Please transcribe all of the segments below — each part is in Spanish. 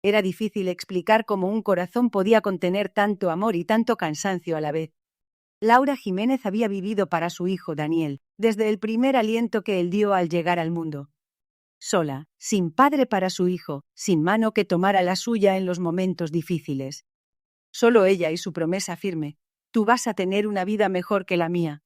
Era difícil explicar cómo un corazón podía contener tanto amor y tanto cansancio a la vez. Laura Jiménez había vivido para su hijo Daniel, desde el primer aliento que él dio al llegar al mundo. Sola, sin padre para su hijo, sin mano que tomara la suya en los momentos difíciles. Solo ella y su promesa firme: tú vas a tener una vida mejor que la mía.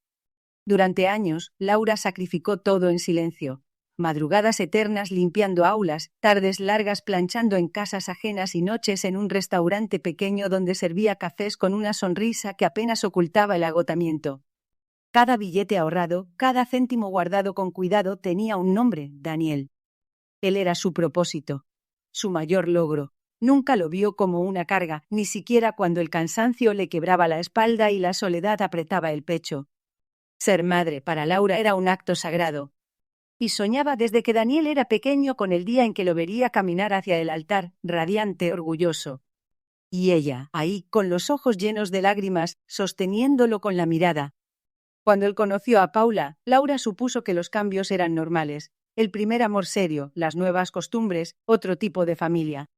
Durante años, Laura sacrificó todo en silencio. Madrugadas eternas limpiando aulas, tardes largas planchando en casas ajenas y noches en un restaurante pequeño donde servía cafés con una sonrisa que apenas ocultaba el agotamiento. Cada billete ahorrado, cada céntimo guardado con cuidado tenía un nombre: Daniel. Él era su propósito, su mayor logro. Nunca lo vio como una carga, ni siquiera cuando el cansancio le quebraba la espalda y la soledad apretaba el pecho. Ser madre para Laura era un acto sagrado. Y soñaba desde que Daniel era pequeño con el día en que lo vería caminar hacia el altar, radiante, orgulloso. Y ella, ahí, con los ojos llenos de lágrimas, sosteniéndolo con la mirada. Cuando él conoció a Paula, Laura supuso que los cambios eran normales. El primer amor serio, las nuevas costumbres, otro tipo de familia.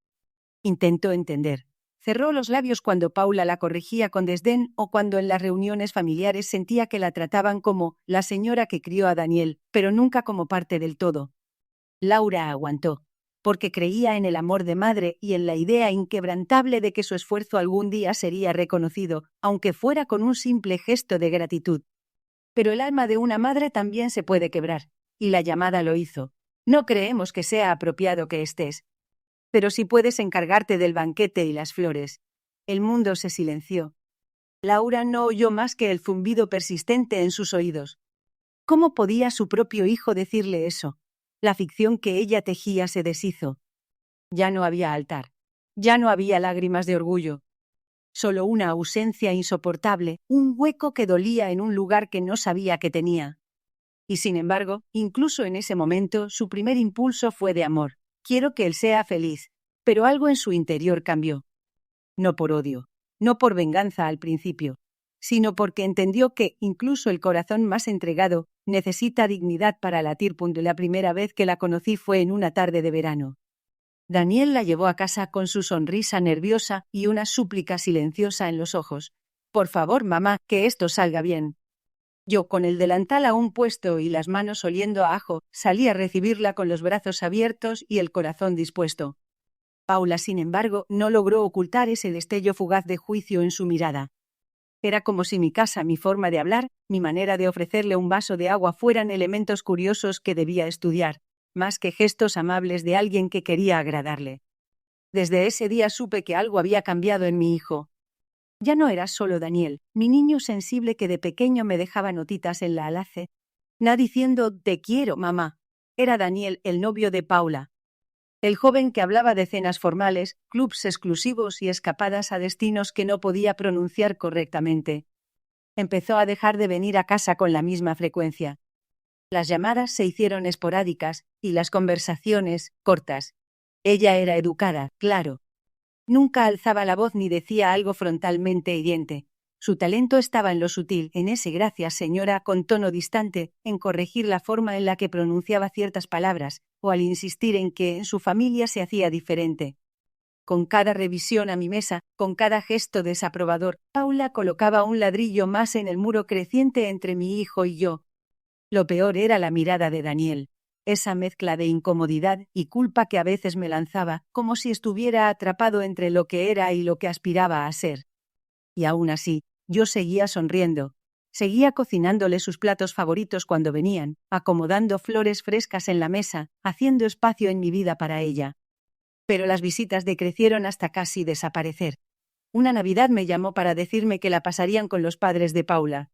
Intentó entender. Cerró los labios cuando Paula la corregía con desdén o cuando en las reuniones familiares sentía que la trataban como la señora que crió a Daniel, pero nunca como parte del todo. Laura aguantó, porque creía en el amor de madre y en la idea inquebrantable de que su esfuerzo algún día sería reconocido, aunque fuera con un simple gesto de gratitud. Pero el alma de una madre también se puede quebrar, y la llamada lo hizo. No creemos que sea apropiado que estés. Pero si puedes encargarte del banquete y las flores. El mundo se silenció. Laura no oyó más que el zumbido persistente en sus oídos. ¿Cómo podía su propio hijo decirle eso? La ficción que ella tejía se deshizo. Ya no había altar. Ya no había lágrimas de orgullo. Solo una ausencia insoportable, un hueco que dolía en un lugar que no sabía que tenía. Y sin embargo, incluso en ese momento, su primer impulso fue de amor. Quiero que él sea feliz. Pero algo en su interior cambió. No por odio, no por venganza al principio, sino porque entendió que, incluso el corazón más entregado, necesita dignidad para latir. La primera vez que la conocí fue en una tarde de verano. Daniel la llevó a casa con su sonrisa nerviosa y una súplica silenciosa en los ojos. Por favor, mamá, que esto salga bien. Yo, con el delantal aún puesto y las manos oliendo a ajo, salí a recibirla con los brazos abiertos y el corazón dispuesto. Paula, sin embargo, no logró ocultar ese destello fugaz de juicio en su mirada. Era como si mi casa, mi forma de hablar, mi manera de ofrecerle un vaso de agua fueran elementos curiosos que debía estudiar, más que gestos amables de alguien que quería agradarle. Desde ese día supe que algo había cambiado en mi hijo. Ya no era solo Daniel, mi niño sensible que de pequeño me dejaba notitas en la alhace, diciendo «te quiero, mamá». Era Daniel, el novio de Paula. El joven que hablaba de cenas formales, clubs exclusivos y escapadas a destinos que no podía pronunciar correctamente. Empezó a dejar de venir a casa con la misma frecuencia. Las llamadas se hicieron esporádicas y las conversaciones cortas. Ella era educada, claro. Nunca alzaba la voz ni decía algo frontalmente hiriente. Su talento estaba en lo sutil, en ese «gracias, señora», con tono distante, en corregir la forma en la que pronunciaba ciertas palabras, o al insistir en que en su familia se hacía diferente. Con cada revisión a mi mesa, con cada gesto desaprobador, Paula colocaba un ladrillo más en el muro creciente entre mi hijo y yo. Lo peor era la mirada de Daniel. Esa mezcla de incomodidad y culpa que a veces me lanzaba, como si estuviera atrapado entre lo que era y lo que aspiraba a ser. Y aún así, yo seguía sonriendo. Seguía cocinándole sus platos favoritos cuando venían, acomodando flores frescas en la mesa, haciendo espacio en mi vida para ella. Pero las visitas decrecieron hasta casi desaparecer. Una Navidad me llamó para decirme que la pasarían con los padres de Paula.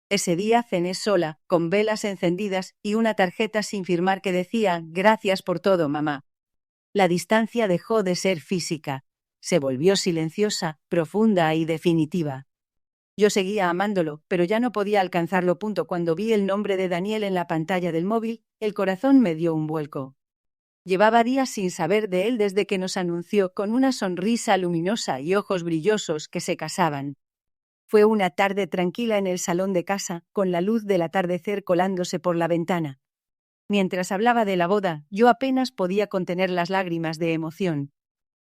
Ese día cené sola, con velas encendidas y una tarjeta sin firmar que decía «Gracias por todo, mamá». La distancia dejó de ser física. Se volvió silenciosa, profunda y definitiva. Yo seguía amándolo, pero ya no podía alcanzarlo. Cuando vi el nombre de Daniel en la pantalla del móvil, el corazón me dio un vuelco. Llevaba días sin saber de él desde que nos anunció con una sonrisa luminosa y ojos brillosos que se casaban. Fue una tarde tranquila en el salón de casa, con la luz del atardecer colándose por la ventana. Mientras hablaba de la boda, yo apenas podía contener las lágrimas de emoción.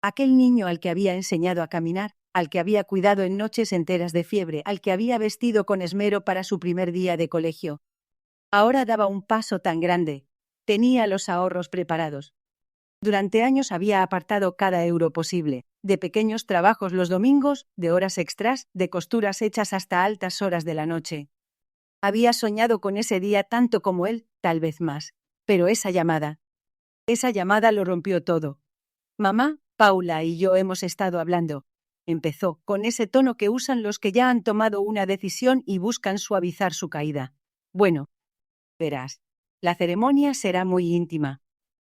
Aquel niño al que había enseñado a caminar, al que había cuidado en noches enteras de fiebre, al que había vestido con esmero para su primer día de colegio. Ahora daba un paso tan grande. Tenía los ahorros preparados. Durante años había apartado cada euro posible, de pequeños trabajos los domingos, de horas extras, de costuras hechas hasta altas horas de la noche. Había soñado con ese día tanto como él, tal vez más. Pero esa llamada lo rompió todo. Mamá, Paula y yo hemos estado hablando. Empezó, con ese tono que usan los que ya han tomado una decisión y buscan suavizar su caída. Bueno, verás, la ceremonia será muy íntima.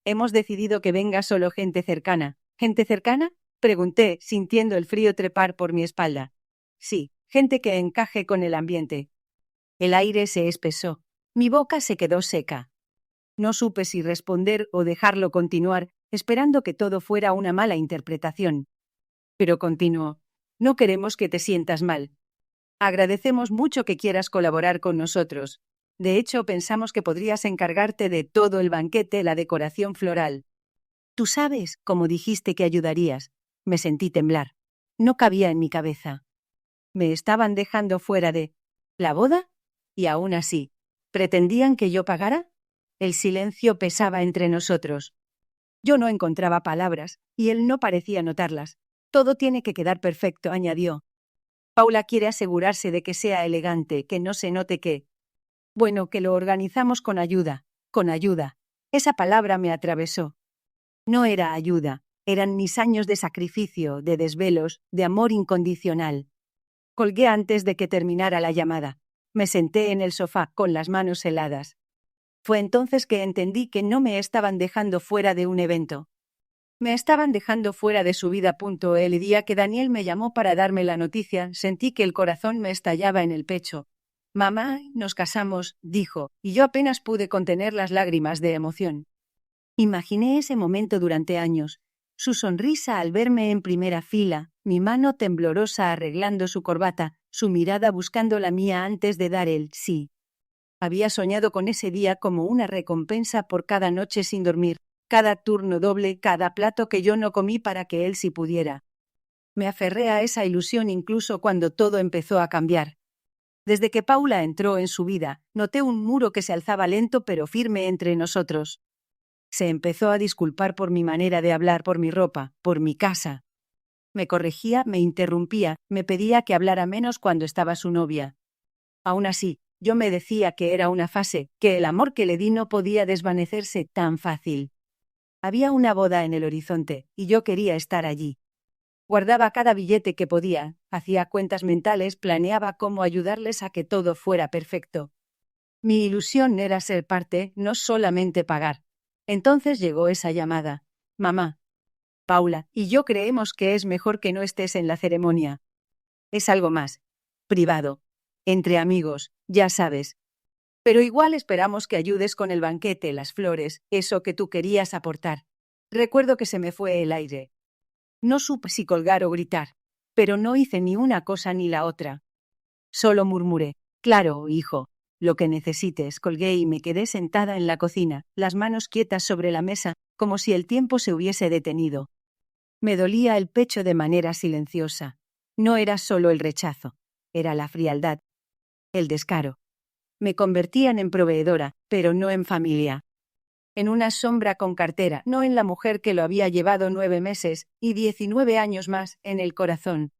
Hemos decidido que venga solo gente cercana. ¿Gente cercana? Pregunté, sintiendo el frío trepar por mi espalda. Sí, gente que encaje con el ambiente. El aire se espesó. Mi boca se quedó seca. No supe si responder o dejarlo continuar, esperando que todo fuera una mala interpretación. Pero continuó. No queremos que te sientas mal. Agradecemos mucho que quieras colaborar con nosotros. De hecho, pensamos que podrías encargarte de todo el banquete, la decoración floral. Tú sabes, como dijiste que ayudarías. Me sentí temblar. No cabía en mi cabeza. Me estaban dejando fuera de ¿la boda? Y aún así, ¿pretendían que yo pagara? El silencio pesaba entre nosotros. Yo no encontraba palabras, y él no parecía notarlas. Todo tiene que quedar perfecto, añadió. Paula quiere asegurarse de que sea elegante, que no se note que... Bueno, que lo organizamos con ayuda. Con ayuda. Esa palabra me atravesó. No era ayuda, eran mis años de sacrificio, de desvelos, de amor incondicional. Colgué antes de que terminara la llamada. Me senté en el sofá con las manos heladas. Fue entonces que entendí que no me estaban dejando fuera de un evento. Me estaban dejando fuera de su vida. El día que Daniel me llamó para darme la noticia, sentí que el corazón me estallaba en el pecho. Mamá, nos casamos, dijo, y yo apenas pude contener las lágrimas de emoción. Imaginé ese momento durante años. Su sonrisa al verme en primera fila, mi mano temblorosa arreglando su corbata, su mirada buscando la mía antes de dar el sí. Había soñado con ese día como una recompensa por cada noche sin dormir, cada turno doble, cada plato que yo no comí para que él sí pudiera. Me aferré a esa ilusión incluso cuando todo empezó a cambiar. Desde que Paula entró en su vida, noté un muro que se alzaba lento pero firme entre nosotros. Se empezó a disculpar por mi manera de hablar, por mi ropa, por mi casa. Me corregía, me interrumpía, me pedía que hablara menos cuando estaba su novia. Aún así, yo me decía que era una fase, que el amor que le di no podía desvanecerse tan fácil. Había una boda en el horizonte, y yo quería estar allí. Guardaba cada billete que podía, hacía cuentas mentales, planeaba cómo ayudarles a que todo fuera perfecto. Mi ilusión era ser parte, no solamente pagar. Entonces llegó esa llamada. Mamá, Paula y yo creemos que es mejor que no estés en la ceremonia. Es algo más. Privado. Entre amigos, ya sabes. Pero igual esperamos que ayudes con el banquete, las flores, eso que tú querías aportar. Recuerdo que se me fue el aire. No supe si colgar o gritar, pero no hice ni una cosa ni la otra. Solo murmuré, claro, hijo, lo que necesites. Colgué y me quedé sentada en la cocina, las manos quietas sobre la mesa, como si el tiempo se hubiese detenido. Me dolía el pecho de manera silenciosa. No era solo el rechazo, era la frialdad, el descaro. Me convertían en proveedora, pero no en familia. En una sombra con cartera, no en la mujer que lo había llevado 9 meses, y 19 años más, en el corazón.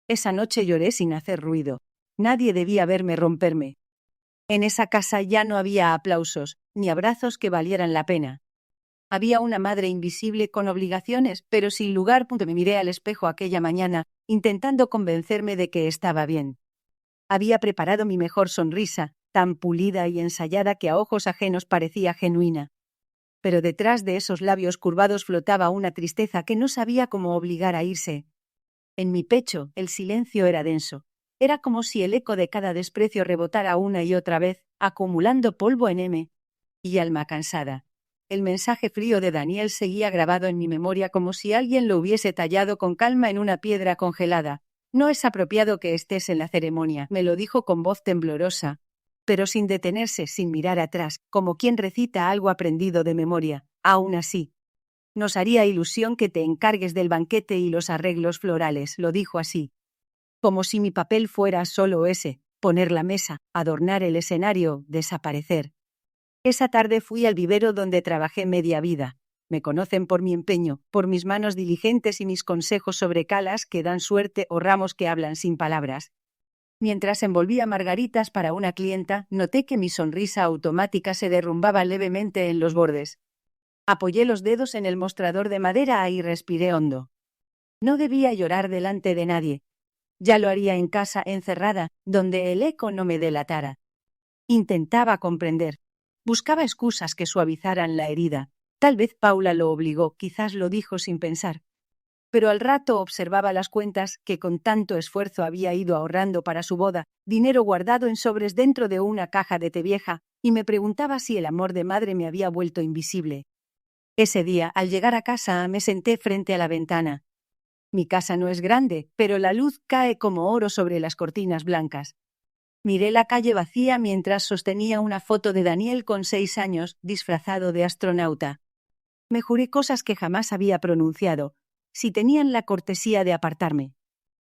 Esa noche lloré sin hacer ruido. Nadie debía verme romperme. En esa casa ya no había aplausos, ni abrazos que valieran la pena. Había una madre invisible con obligaciones, pero sin lugar. Me miré al espejo aquella mañana, intentando convencerme de que estaba bien. Había preparado mi mejor sonrisa, tan pulida y ensayada que a ojos ajenos parecía genuina. Pero detrás de esos labios curvados flotaba una tristeza que no sabía cómo obligar a irse. En mi pecho, el silencio era denso. Era como si el eco de cada desprecio rebotara una y otra vez, acumulando polvo en M. Y alma cansada. El mensaje frío de Daniel seguía grabado en mi memoria como si alguien lo hubiese tallado con calma en una piedra congelada. No es apropiado que estés en la ceremonia, me lo dijo con voz temblorosa, pero sin detenerse, sin mirar atrás, como quien recita algo aprendido de memoria. Aún así, Nos haría ilusión que te encargues del banquete y los arreglos florales, lo dijo así. Como si mi papel fuera solo ese, poner la mesa, adornar el escenario, desaparecer. Esa tarde fui al vivero donde trabajé media vida. Me conocen por mi empeño, por mis manos diligentes y mis consejos sobre calas que dan suerte o ramos que hablan sin palabras. Mientras envolvía margaritas para una clienta, noté que mi sonrisa automática se derrumbaba levemente en los bordes. Apoyé los dedos en el mostrador de madera y respiré hondo. No debía llorar delante de nadie. Ya lo haría en casa encerrada, donde el eco no me delatara. Intentaba comprender. Buscaba excusas que suavizaran la herida. Tal vez Paula lo obligó, quizás lo dijo sin pensar. Pero al rato observaba las cuentas que con tanto esfuerzo había ido ahorrando para su boda, dinero guardado en sobres dentro de una caja de té vieja, y me preguntaba si el amor de madre me había vuelto invisible. Ese día, al llegar a casa, me senté frente a la ventana. Mi casa no es grande, pero la luz cae como oro sobre las cortinas blancas. Miré la calle vacía mientras sostenía una foto de Daniel con 6 años, disfrazado de astronauta. Me juré cosas que jamás había pronunciado, si tenían la cortesía de apartarme.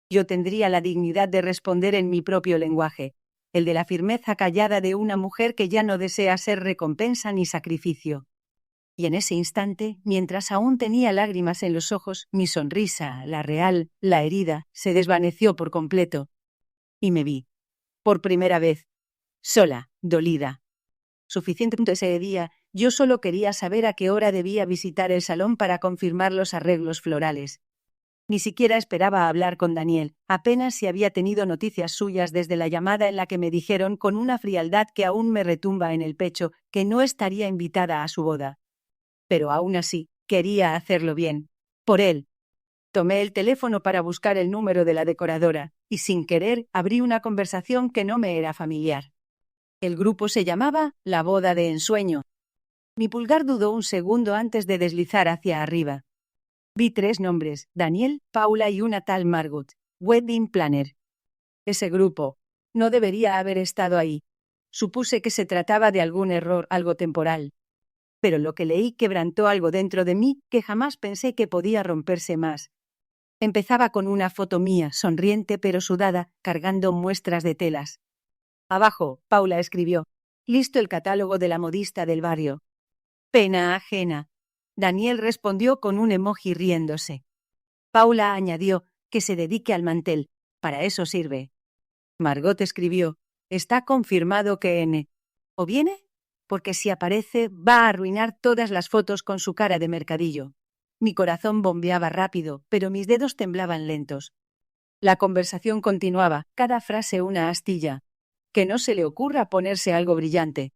Yo tendría la dignidad de responder en mi propio lenguaje, el de la firmeza callada de una mujer que ya no desea ser recompensa ni sacrificio. Y en ese instante, mientras aún tenía lágrimas en los ojos, mi sonrisa, la real, la herida, se desvaneció por completo. Y me vi, por primera vez, sola, dolida. Suficiente ese día, yo solo quería saber a qué hora debía visitar el salón para confirmar los arreglos florales. Ni siquiera esperaba hablar con Daniel, apenas si había tenido noticias suyas desde la llamada en la que me dijeron con una frialdad que aún me retumba en el pecho que no estaría invitada a su boda. Pero aún así, quería hacerlo bien. Por él. Tomé el teléfono para buscar el número de la decoradora, y sin querer abrí una conversación que no me era familiar. El grupo se llamaba La Boda de Ensueño. Mi pulgar dudó un segundo antes de deslizar hacia arriba. Vi 3 nombres, Daniel, Paula y una tal Margot, Wedding Planner. Ese grupo. No debería haber estado ahí. Supuse que se trataba de algún error, algo temporal. Pero lo que leí quebrantó algo dentro de mí que jamás pensé que podía romperse más. Empezaba con una foto mía, sonriente pero sudada, cargando muestras de telas. Abajo, Paula escribió, listo el catálogo de la modista del barrio. Pena ajena. Daniel respondió con un emoji riéndose. Paula añadió, que se dedique al mantel, para eso sirve. Margot escribió, está confirmado que N. ¿O viene? Porque si aparece, va a arruinar todas las fotos con su cara de mercadillo. Mi corazón bombeaba rápido, pero mis dedos temblaban lentos. La conversación continuaba, cada frase una astilla. Que no se le ocurra ponerse algo brillante.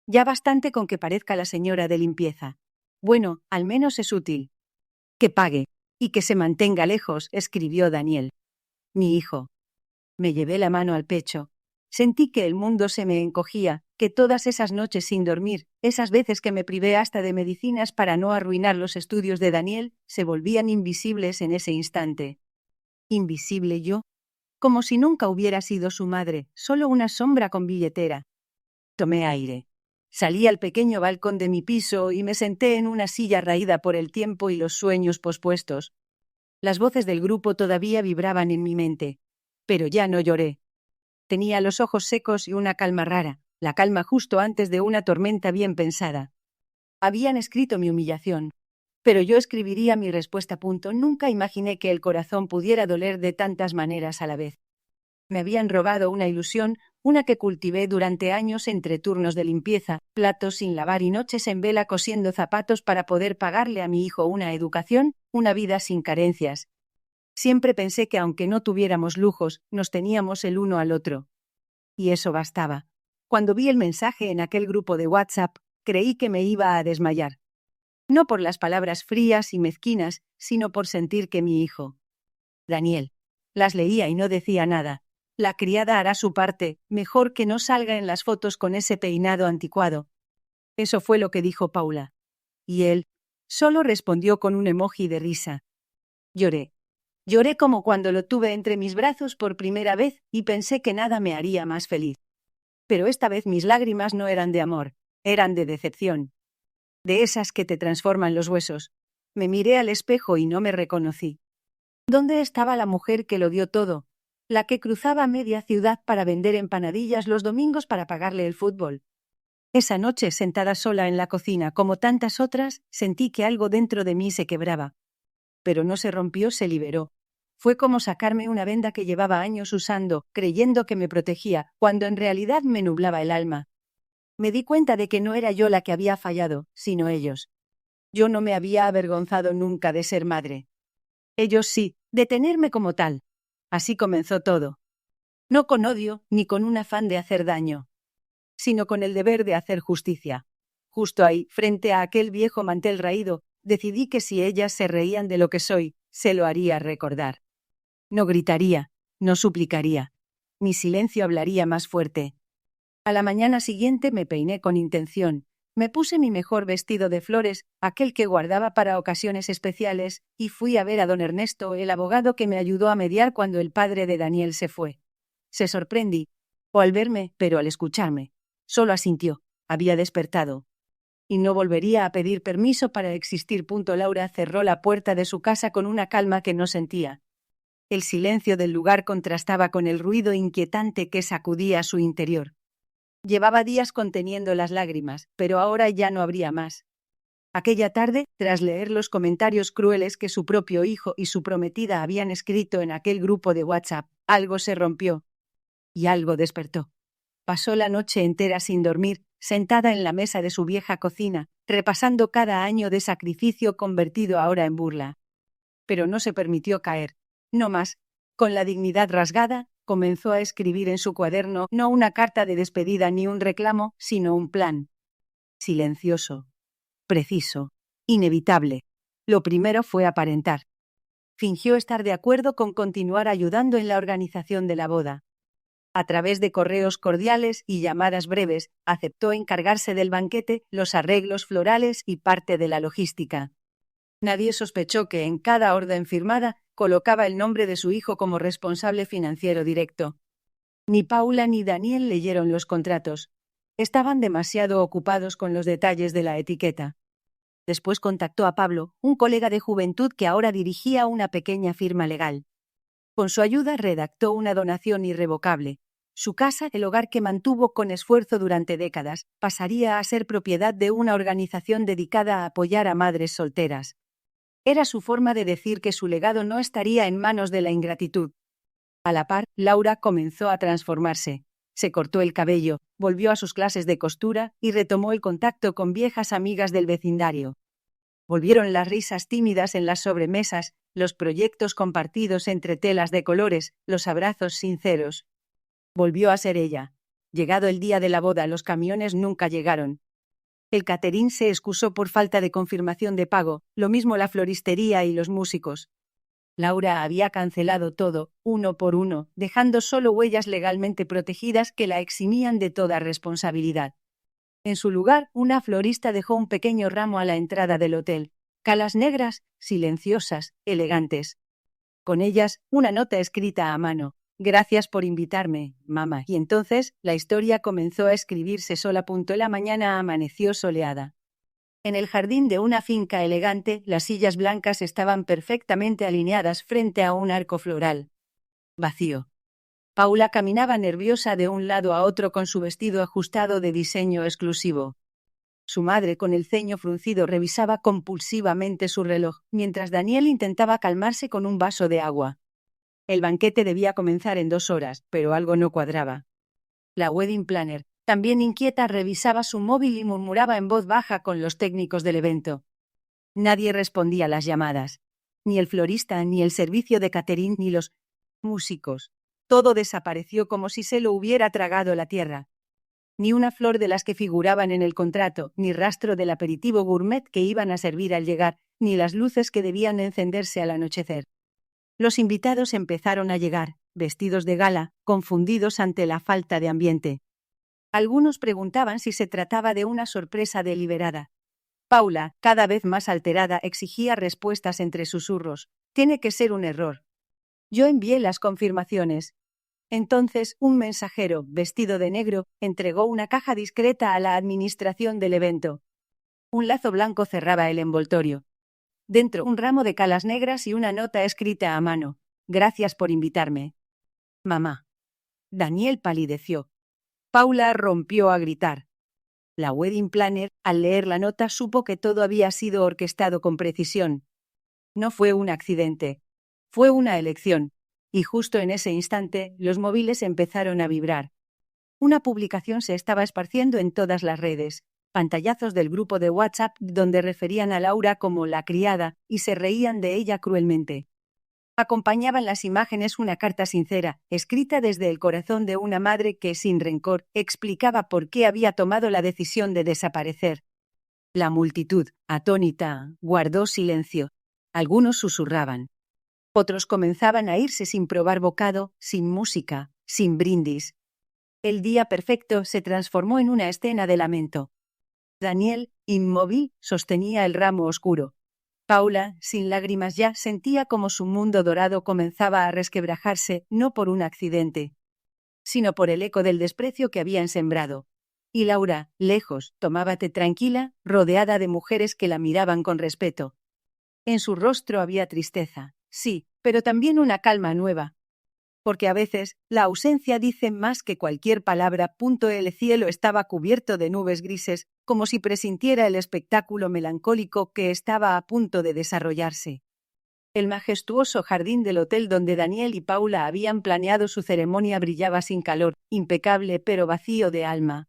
Ya bastante con que parezca la señora de limpieza. Bueno, al menos es útil. Que pague. Y que se mantenga lejos, escribió Daniel. Mi hijo. Me llevé la mano al pecho. Sentí que el mundo se me encogía, que todas esas noches sin dormir, esas veces que me privé hasta de medicinas para no arruinar los estudios de Daniel, se volvían invisibles en ese instante. ¿Invisible yo? Como si nunca hubiera sido su madre, solo una sombra con billetera. Tomé aire. Salí al pequeño balcón de mi piso y me senté en una silla raída por el tiempo y los sueños pospuestos. Las voces del grupo todavía vibraban en mi mente. Pero ya no lloré. Tenía los ojos secos y una calma rara, la calma justo antes de una tormenta bien pensada. Habían escrito mi humillación, pero yo escribiría mi respuesta. Nunca imaginé que el corazón pudiera doler de tantas maneras a la vez. Me habían robado una ilusión, una que cultivé durante años entre turnos de limpieza, platos sin lavar y noches en vela cosiendo zapatos para poder pagarle a mi hijo una educación, una vida sin carencias. Siempre pensé que aunque no tuviéramos lujos, nos teníamos el uno al otro. Y eso bastaba. Cuando vi el mensaje en aquel grupo de WhatsApp, creí que me iba a desmayar. No por las palabras frías y mezquinas, sino por sentir que mi hijo. Daniel. Las leía y no decía nada. La criada hará su parte, mejor que no salga en las fotos con ese peinado anticuado. Eso fue lo que dijo Paula. Y él solo respondió con un emoji de risa. Lloré. Lloré como cuando lo tuve entre mis brazos por primera vez y pensé que nada me haría más feliz. Pero esta vez mis lágrimas no eran de amor, eran de decepción. De esas que te transforman los huesos. Me miré al espejo y no me reconocí. ¿Dónde estaba la mujer que lo dio todo? La que cruzaba media ciudad para vender empanadillas los domingos para pagarle el fútbol. Esa noche, sentada sola en la cocina, como tantas otras, sentí que algo dentro de mí se quebraba. Pero no se rompió, se liberó. Fue como sacarme una venda que llevaba años usando, creyendo que me protegía, cuando en realidad me nublaba el alma. Me di cuenta de que no era yo la que había fallado, sino ellos. Yo no me había avergonzado nunca de ser madre. Ellos sí, de tenerme como tal. Así comenzó todo. No con odio, ni con un afán de hacer daño, sino con el deber de hacer justicia. Justo ahí, frente a aquel viejo mantel raído, decidí que si ellas se reían de lo que soy, se lo haría recordar. No gritaría, no suplicaría. Mi silencio hablaría más fuerte. A la mañana siguiente me peiné con intención. Me puse mi mejor vestido de flores, aquel que guardaba para ocasiones especiales, y fui a ver a don Ernesto, el abogado que me ayudó a mediar cuando el padre de Daniel se fue. Se sorprendí, o al verme, pero al escucharme. Solo asintió. Había despertado. Y no volvería a pedir permiso para existir. Laura cerró la puerta de su casa con una calma que no sentía. El silencio del lugar contrastaba con el ruido inquietante que sacudía su interior. Llevaba días conteniendo las lágrimas, pero ahora ya no habría más. Aquella tarde, tras leer los comentarios crueles que su propio hijo y su prometida habían escrito en aquel grupo de WhatsApp, algo se rompió. Y algo despertó. Pasó la noche entera sin dormir, sentada en la mesa de su vieja cocina, repasando cada año de sacrificio convertido ahora en burla. Pero no se permitió caer. No más. Con la dignidad rasgada, comenzó a escribir en su cuaderno no una carta de despedida ni un reclamo, sino un plan. Silencioso. Preciso. Inevitable. Lo primero fue aparentar. Fingió estar de acuerdo con continuar ayudando en la organización de la boda. A través de correos cordiales y llamadas breves, aceptó encargarse del banquete, los arreglos florales y parte de la logística. Nadie sospechó que en cada orden firmada colocaba el nombre de su hijo como responsable financiero directo. Ni Paula ni Daniel leyeron los contratos. Estaban demasiado ocupados con los detalles de la etiqueta. Después contactó a Pablo, un colega de juventud que ahora dirigía una pequeña firma legal. Con su ayuda redactó una donación irrevocable. Su casa, el hogar que mantuvo con esfuerzo durante décadas, pasaría a ser propiedad de una organización dedicada a apoyar a madres solteras. Era su forma de decir que su legado no estaría en manos de la ingratitud. A la par, Laura comenzó a transformarse. Se cortó el cabello, volvió a sus clases de costura y retomó el contacto con viejas amigas del vecindario. Volvieron las risas tímidas en las sobremesas, los proyectos compartidos entre telas de colores, los abrazos sinceros. Volvió a ser ella. Llegado el día de la boda, los camiones nunca llegaron. El catering se excusó por falta de confirmación de pago, lo mismo la floristería y los músicos. Laura había cancelado todo, uno por uno, dejando solo huellas legalmente protegidas que la eximían de toda responsabilidad. En su lugar, una florista dejó un pequeño ramo a la entrada del hotel. Calas negras, silenciosas, elegantes. Con ellas, una nota escrita a mano. Gracias por invitarme, mamá. Y entonces, la historia comenzó a escribirse sola. La mañana amaneció soleada. En el jardín de una finca elegante, las sillas blancas estaban perfectamente alineadas frente a un arco floral. Vacío. Paula caminaba nerviosa de un lado a otro con su vestido ajustado de diseño exclusivo. Su madre, con el ceño fruncido, revisaba compulsivamente su reloj, mientras Daniel intentaba calmarse con un vaso de agua. El banquete debía comenzar en 2 horas, pero algo no cuadraba. La wedding planner, también inquieta, revisaba su móvil y murmuraba en voz baja con los técnicos del evento. Nadie respondía a las llamadas. Ni el florista, ni el servicio de catering, ni los músicos. Todo desapareció como si se lo hubiera tragado la tierra. Ni una flor de las que figuraban en el contrato, ni rastro del aperitivo gourmet que iban a servir al llegar, ni las luces que debían encenderse al anochecer. Los invitados empezaron a llegar, vestidos de gala, confundidos ante la falta de ambiente. Algunos preguntaban si se trataba de una sorpresa deliberada. Paula, cada vez más alterada, exigía respuestas entre susurros. Tiene que ser un error. Yo envié las confirmaciones. Entonces, un mensajero, vestido de negro, entregó una caja discreta a la administración del evento. Un lazo blanco cerraba el envoltorio. Dentro un ramo de calas negras y una nota escrita a mano. Gracias por invitarme. Mamá. Daniel palideció. Paula rompió a gritar. La wedding planner, al leer la nota, supo que todo había sido orquestado con precisión. No fue un accidente. Fue una elección. Y justo en ese instante, los móviles empezaron a vibrar. Una publicación se estaba esparciendo en todas las redes. Pantallazos del grupo de WhatsApp donde referían a Laura como la criada y se reían de ella cruelmente. Acompañaban las imágenes una carta sincera, escrita desde el corazón de una madre que, sin rencor, explicaba por qué había tomado la decisión de desaparecer. La multitud, atónita, guardó silencio. Algunos susurraban. Otros comenzaban a irse sin probar bocado, sin música, sin brindis. El día perfecto se transformó en una escena de lamento. Daniel, inmóvil, sostenía el ramo oscuro. Paula, sin lágrimas ya, sentía como su mundo dorado comenzaba a resquebrajarse, no por un accidente, sino por el eco del desprecio que habían sembrado. Y Laura, lejos, tomaba té tranquila, rodeada de mujeres que la miraban con respeto. En su rostro había tristeza, sí, pero también una calma nueva. Porque a veces la ausencia dice más que cualquier palabra. El cielo estaba cubierto de nubes grises, como si presintiera el espectáculo melancólico que estaba a punto de desarrollarse. El majestuoso jardín del hotel donde Daniel y Paula habían planeado su ceremonia brillaba sin calor, impecable pero vacío de alma.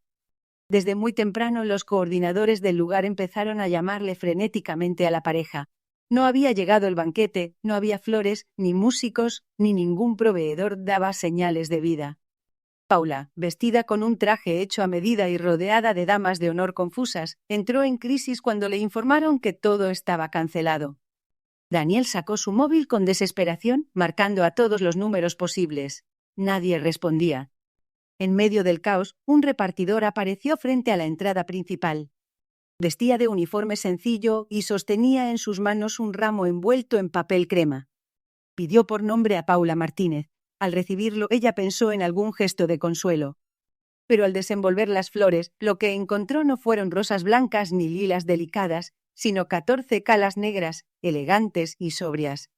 Desde muy temprano los coordinadores del lugar empezaron a llamarle frenéticamente a la pareja. No había llegado el banquete, no había flores, ni músicos, ni ningún proveedor daba señales de vida. Paula, vestida con un traje hecho a medida y rodeada de damas de honor confusas, entró en crisis cuando le informaron que todo estaba cancelado. Daniel sacó su móvil con desesperación, marcando a todos los números posibles. Nadie respondía. En medio del caos, un repartidor apareció frente a la entrada principal. Vestía de uniforme sencillo y sostenía en sus manos un ramo envuelto en papel crema. Pidió por nombre a Paula Martínez. Al recibirlo, ella pensó en algún gesto de consuelo. Pero al desenvolver las flores, lo que encontró no fueron rosas blancas ni lilas delicadas, sino 14 calas negras, elegantes y sobrias.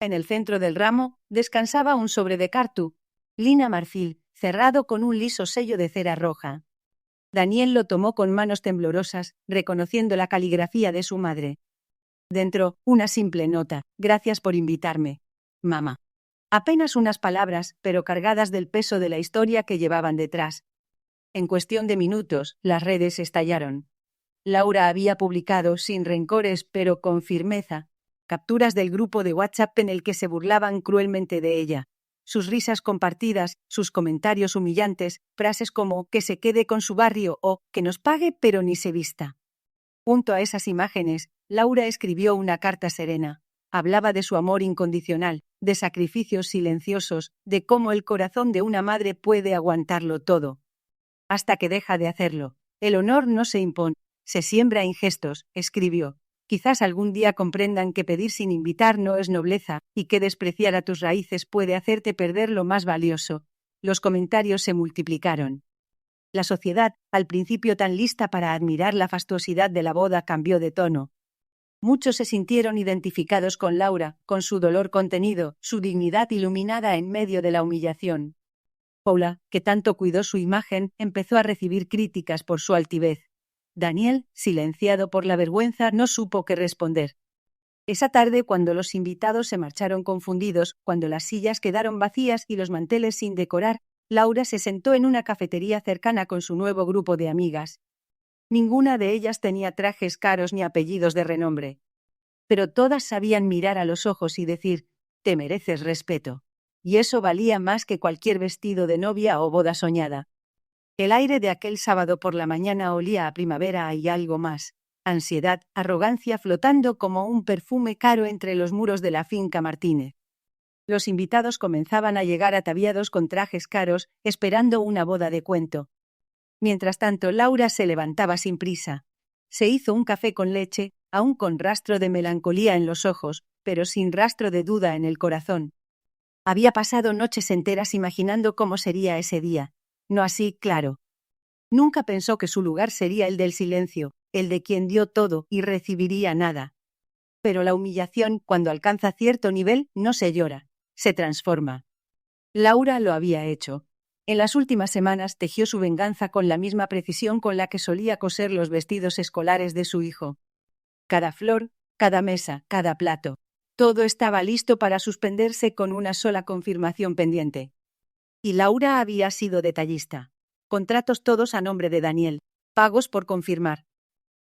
En el centro del ramo descansaba un sobre de cartu, lina marfil, cerrado con un liso sello de cera roja. Daniel lo tomó con manos temblorosas, reconociendo la caligrafía de su madre. Dentro, una simple nota: gracias por invitarme, mamá. Apenas unas palabras, pero cargadas del peso de la historia que llevaban detrás. En cuestión de minutos, las redes estallaron. Laura había publicado, sin rencores pero con firmeza, capturas del grupo de WhatsApp en el que se burlaban cruelmente de ella. Sus risas compartidas, sus comentarios humillantes, frases como «que se quede con su barrio» o «que nos pague pero ni se vista». Junto a esas imágenes, Laura escribió una carta serena. Hablaba de su amor incondicional, de sacrificios silenciosos, de cómo el corazón de una madre puede aguantarlo todo. Hasta que deja de hacerlo. El honor no se impone, se siembra en gestos, escribió. Quizás algún día comprendan que pedir sin invitar no es nobleza, y que despreciar a tus raíces puede hacerte perder lo más valioso. Los comentarios se multiplicaron. La sociedad, al principio tan lista para admirar la fastuosidad de la boda, cambió de tono. Muchos se sintieron identificados con Laura, con su dolor contenido, su dignidad iluminada en medio de la humillación. Paula, que tanto cuidó su imagen, empezó a recibir críticas por su altivez. Daniel, silenciado por la vergüenza, no supo qué responder. Esa tarde, cuando los invitados se marcharon confundidos, cuando las sillas quedaron vacías y los manteles sin decorar, Laura se sentó en una cafetería cercana con su nuevo grupo de amigas. Ninguna de ellas tenía trajes caros ni apellidos de renombre. Pero todas sabían mirar a los ojos y decir: «Te mereces respeto». Y eso valía más que cualquier vestido de novia o boda soñada. El aire de aquel sábado por la mañana olía a primavera y algo más. Ansiedad, arrogancia flotando como un perfume caro entre los muros de la finca Martínez. Los invitados comenzaban a llegar ataviados con trajes caros, esperando una boda de cuento. Mientras tanto, Laura se levantaba sin prisa. Se hizo un café con leche, aún con rastro de melancolía en los ojos, pero sin rastro de duda en el corazón. Había pasado noches enteras imaginando cómo sería ese día. No así, claro. Nunca pensó que su lugar sería el del silencio, el de quien dio todo y recibiría nada. Pero la humillación, cuando alcanza cierto nivel, no se llora, se transforma. Laura lo había hecho. En las últimas semanas tejió su venganza con la misma precisión con la que solía coser los vestidos escolares de su hijo. Cada flor, cada mesa, cada plato. Todo estaba listo para suspenderse con una sola confirmación pendiente. Y Laura había sido detallista. Contratos todos a nombre de Daniel, pagos por confirmar.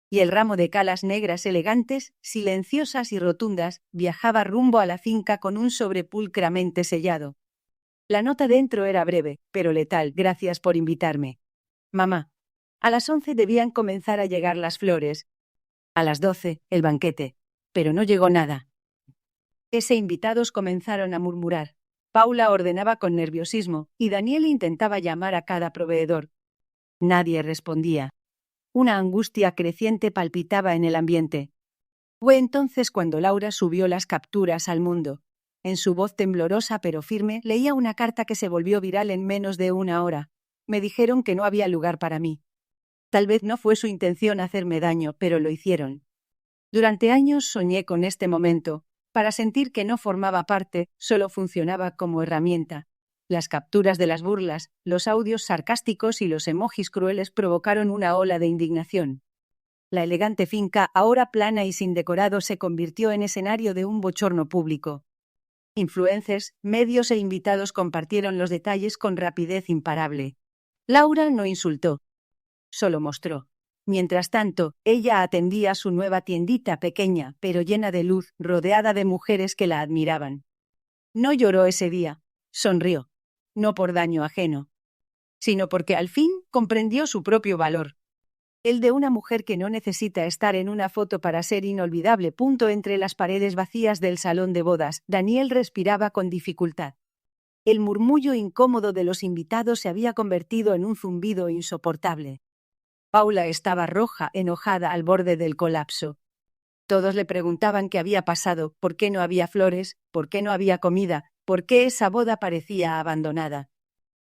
Y el ramo de calas negras elegantes, silenciosas y rotundas, viajaba rumbo a la finca con un sobre pulcramente sellado. La nota dentro era breve, pero letal. Gracias por invitarme. Mamá. A las 11 debían comenzar a llegar las flores. A las 12, el banquete. Pero no llegó nada. Invitados comenzaron a murmurar. Paula ordenaba con nerviosismo, y Daniel intentaba llamar a cada proveedor. Nadie respondía. Una angustia creciente palpitaba en el ambiente. Fue entonces cuando Laura subió las capturas al mundo. En su voz temblorosa pero firme leía una carta que se volvió viral en menos de una hora. Me dijeron que no había lugar para mí. Tal vez no fue su intención hacerme daño, pero lo hicieron. Durante años soñé con este momento. Para sentir que no formaba parte, solo funcionaba como herramienta. Las capturas de las burlas, los audios sarcásticos y los emojis crueles provocaron una ola de indignación. La elegante finca, ahora plana y sin decorado, se convirtió en escenario de un bochorno público. Influencers, medios e invitados compartieron los detalles con rapidez imparable. Laura no insultó, solo mostró. Mientras tanto, ella atendía su nueva tiendita pequeña, pero llena de luz, rodeada de mujeres que la admiraban. No lloró ese día, sonrió, no por daño ajeno, sino porque al fin comprendió su propio valor. El de una mujer que no necesita estar en una foto para ser inolvidable. Entre las paredes vacías del salón de bodas, Daniel respiraba con dificultad. El murmullo incómodo de los invitados se había convertido en un zumbido insoportable. Paula estaba roja, enojada, al borde del colapso. Todos le preguntaban qué había pasado, por qué no había flores, por qué no había comida, por qué esa boda parecía abandonada.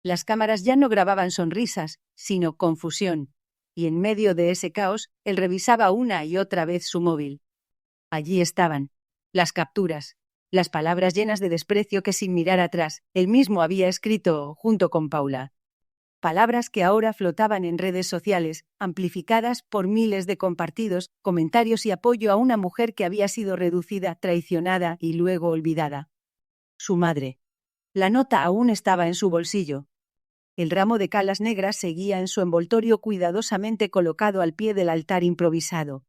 Las cámaras ya no grababan sonrisas, sino confusión. Y en medio de ese caos, él revisaba una y otra vez su móvil. Allí estaban, las capturas, las palabras llenas de desprecio que sin mirar atrás, él mismo había escrito junto con Paula. Palabras que ahora flotaban en redes sociales, amplificadas por miles de compartidos, comentarios y apoyo a una mujer que había sido reducida, traicionada y luego olvidada. Su madre. La nota aún estaba en su bolsillo. El ramo de calas negras seguía en su envoltorio cuidadosamente colocado al pie del altar improvisado.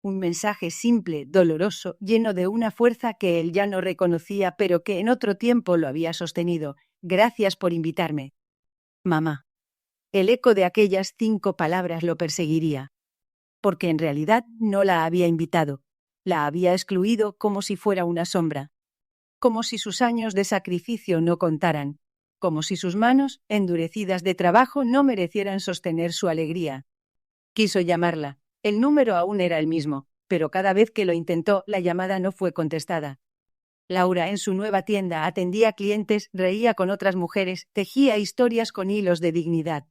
Un mensaje simple, doloroso, lleno de una fuerza que él ya no reconocía, pero que en otro tiempo lo había sostenido. Gracias por invitarme. Mamá. El eco de aquellas 5 palabras lo perseguiría. Porque en realidad no la había invitado. La había excluido como si fuera una sombra. Como si sus años de sacrificio no contaran. Como si sus manos, endurecidas de trabajo, no merecieran sostener su alegría. Quiso llamarla. El número aún era el mismo, pero cada vez que lo intentó, la llamada no fue contestada. Laura, en su nueva tienda, atendía clientes, reía con otras mujeres, tejía historias con hilos de dignidad.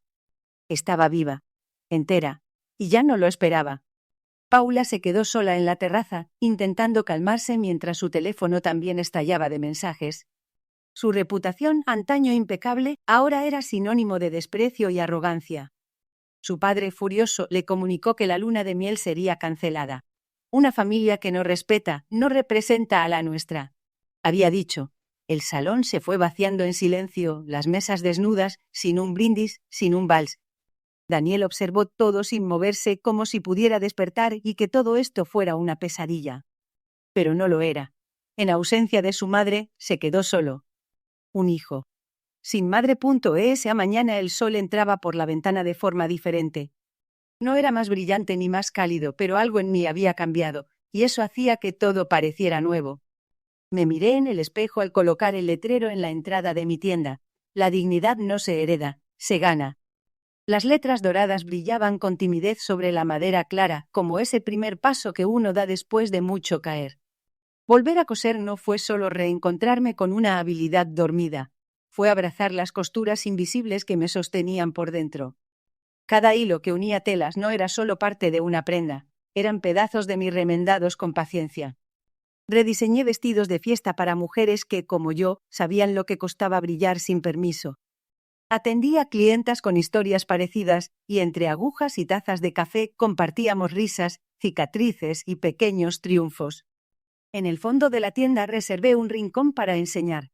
Estaba viva, entera, y ya no lo esperaba. Paula se quedó sola en la terraza, intentando calmarse mientras su teléfono también estallaba de mensajes. Su reputación, antaño impecable, ahora era sinónimo de desprecio y arrogancia. Su padre, furioso, le comunicó que la luna de miel sería cancelada. Una familia que no respeta, no representa a la nuestra. Había dicho. El salón se fue vaciando en silencio, las mesas desnudas, sin un brindis, sin un vals. Daniel observó todo sin moverse, como si pudiera despertar y que todo esto fuera una pesadilla. Pero no lo era. En ausencia de su madre, se quedó solo. Un hijo. Sin madre. Esa mañana el sol entraba por la ventana de forma diferente. No era más brillante ni más cálido, pero algo en mí había cambiado, y eso hacía que todo pareciera nuevo. Me miré en el espejo al colocar el letrero en la entrada de mi tienda. La dignidad no se hereda, se gana. Las letras doradas brillaban con timidez sobre la madera clara, como ese primer paso que uno da después de mucho caer. Volver a coser no fue solo reencontrarme con una habilidad dormida. Fue abrazar las costuras invisibles que me sostenían por dentro. Cada hilo que unía telas no era solo parte de una prenda, eran pedazos de mí remendados con paciencia. Rediseñé vestidos de fiesta para mujeres que, como yo, sabían lo que costaba brillar sin permiso. Atendí a clientas con historias parecidas y entre agujas y tazas de café compartíamos risas, cicatrices y pequeños triunfos. En el fondo de la tienda reservé un rincón para enseñar.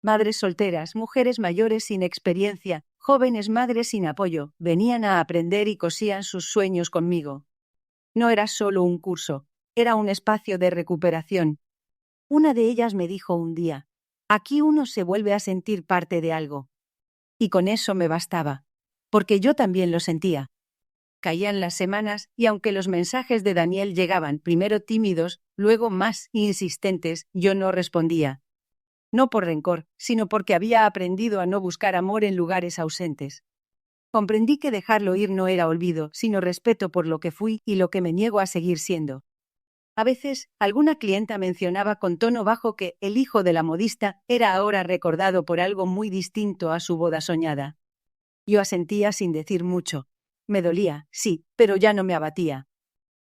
Madres solteras, mujeres mayores sin experiencia, jóvenes madres sin apoyo, venían a aprender y cosían sus sueños conmigo. No era solo un curso, era un espacio de recuperación. Una de ellas me dijo un día: aquí uno se vuelve a sentir parte de algo. Y con eso me bastaba, porque yo también lo sentía. Caían las semanas y aunque los mensajes de Daniel llegaban primero tímidos, luego más insistentes, yo no respondía. No por rencor, sino porque había aprendido a no buscar amor en lugares ausentes. Comprendí que dejarlo ir no era olvido, sino respeto por lo que fui y lo que me niego a seguir siendo. A veces, alguna clienta mencionaba con tono bajo que el hijo de la modista era ahora recordado por algo muy distinto a su boda soñada. Yo asentía sin decir mucho. Me dolía, sí, pero ya no me abatía.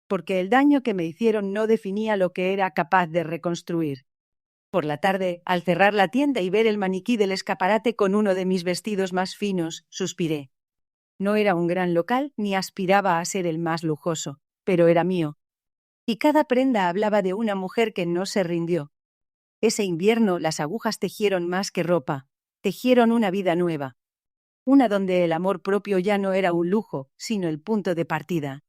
Porque el daño que me hicieron no definía lo que era capaz de reconstruir. Por la tarde, al cerrar la tienda y ver el maniquí del escaparate con uno de mis vestidos más finos, suspiré. No era un gran local ni aspiraba a ser el más lujoso, pero era mío. Y cada prenda hablaba de una mujer que no se rindió. Ese invierno las agujas tejieron más que ropa, tejieron una vida nueva. Una donde el amor propio ya no era un lujo, sino el punto de partida.